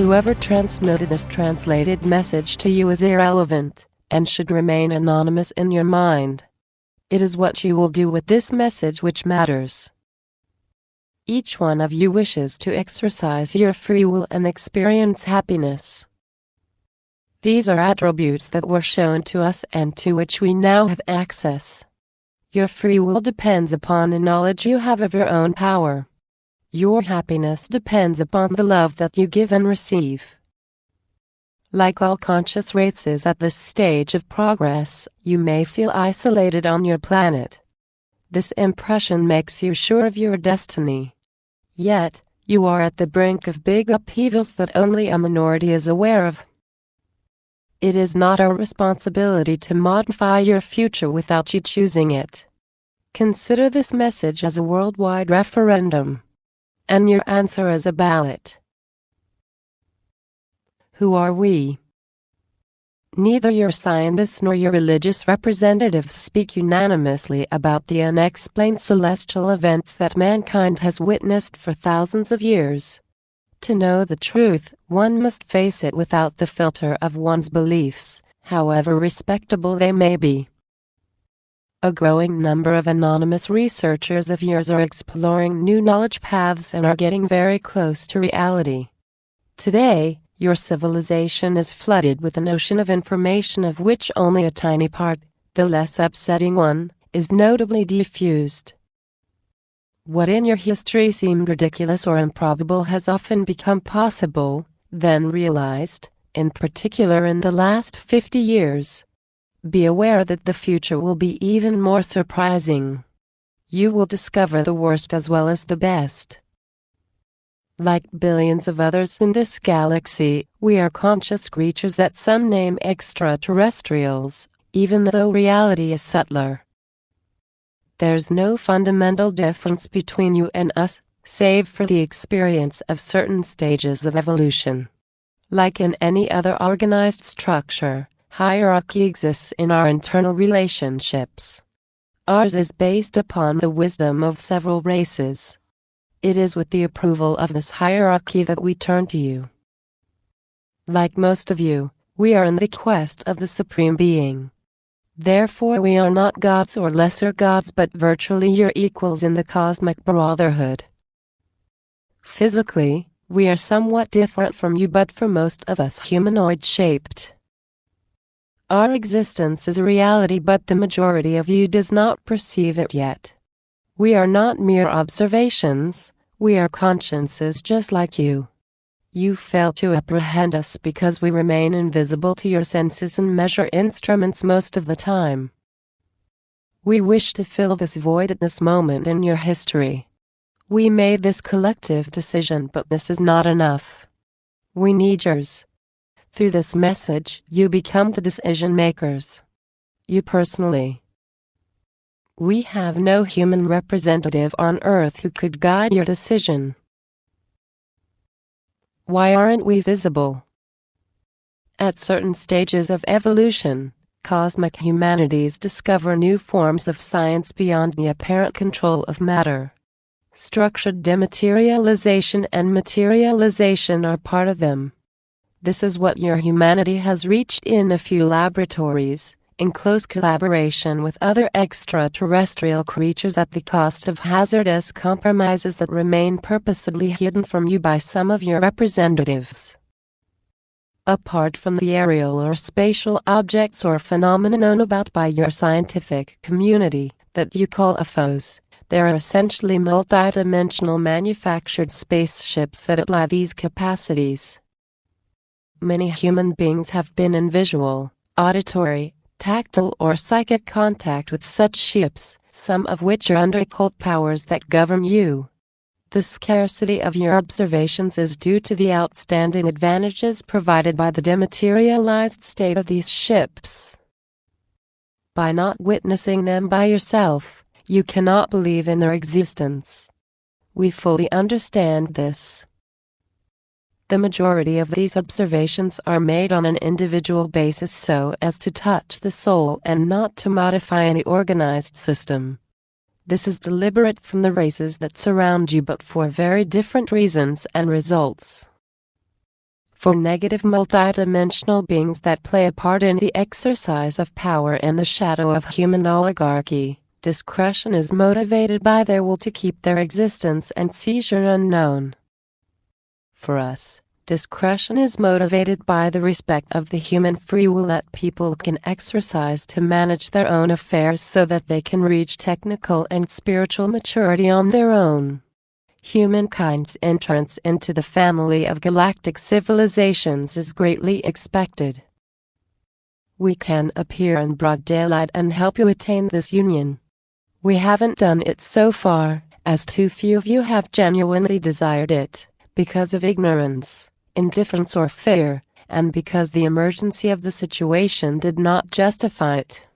Whoever transmitted this translated message to you is irrelevant, and should remain anonymous in your mind. It is what you will do with this message which matters. Each one of you wishes to exercise your free will and experience happiness. These are attributes that were shown to us and to which we now have access. Your free will depends upon the knowledge you have of your own power. Your happiness depends upon the love that you give and receive. Like all conscious races at this stage of progress, you may feel isolated on your planet. This impression makes you sure of your destiny. Yet, you are at the brink of big upheavals that only a minority is aware of. It is not our responsibility to modify your future without you choosing it. Consider this message as a worldwide referendum, and your answer as a ballot. Who are we? Neither your scientists nor your religious representatives speak unanimously about the unexplained celestial events that mankind has witnessed for thousands of years. To know the truth, one must face it without the filter of one's beliefs, however respectable they may be. A growing number of anonymous researchers of yours are exploring new knowledge paths and are getting very close to reality. Today, your civilization is flooded with an ocean of information of which only a tiny part, the less upsetting one, is notably diffused. What in your history seemed ridiculous or improbable has often become possible, then realized, in particular in the last 50 years. Be aware that the future will be even more surprising. You will discover the worst as well as the best. Like billions of others in this galaxy, we are conscious creatures that some name extraterrestrials, even though reality is subtler. There's no fundamental difference between you and us, save for the experience of certain stages of evolution. Like in any other organized structure, hierarchy exists in our internal relationships. Ours is based upon the wisdom of several races. It is with the approval of this hierarchy that we turn to you. Like most of you, we are in the quest of the Supreme Being. Therefore we are not gods or lesser gods but virtually your equals in the cosmic brotherhood. Physically, we are somewhat different from you but for most of us humanoid-shaped. Our existence is a reality but the majority of you does not perceive it yet. We are not mere observations, we are consciences just like you. You fail to apprehend us because we remain invisible to your senses and measure instruments most of the time. We wish to fill this void at this moment in your history. We made this collective decision but this is not enough. We need yours. Through this message, you become the decision makers. You personally. We have no human representative on Earth who could guide your decision. Why aren't we visible? At certain stages of evolution, cosmic humanities discover new forms of science beyond the apparent control of matter. Structured dematerialization and materialization are part of them. This is what your humanity has reached in a few laboratories, in close collaboration with other extraterrestrial creatures at the cost of hazardous compromises that remain purposely hidden from you by some of your representatives. Apart from the aerial or spatial objects or phenomena known about by your scientific community, that you call UFOs, there are essentially multidimensional manufactured spaceships that apply these capacities. Many human beings have been in visual, auditory, tactile or psychic contact with such ships, some of which are under occult powers that govern you. The scarcity of your observations is due to the outstanding advantages provided by the dematerialized state of these ships. By not witnessing them by yourself, you cannot believe in their existence. We fully understand this. The majority of these observations are made on an individual basis so as to touch the soul and not to modify any organized system. This is deliberate from the races that surround you but for very different reasons and results. For negative multidimensional beings that play a part in the exercise of power in the shadow of human oligarchy, discretion is motivated by their will to keep their existence and seizure unknown. For us, discretion is motivated by the respect of the human free will that people can exercise to manage their own affairs so that they can reach technical and spiritual maturity on their own. Humankind's entrance into the family of galactic civilizations is greatly expected. We can appear in broad daylight and help you attain this union. We haven't done it so far, as too few of you have genuinely desired it, because of ignorance, indifference or fear, and because the emergency of the situation did not justify it.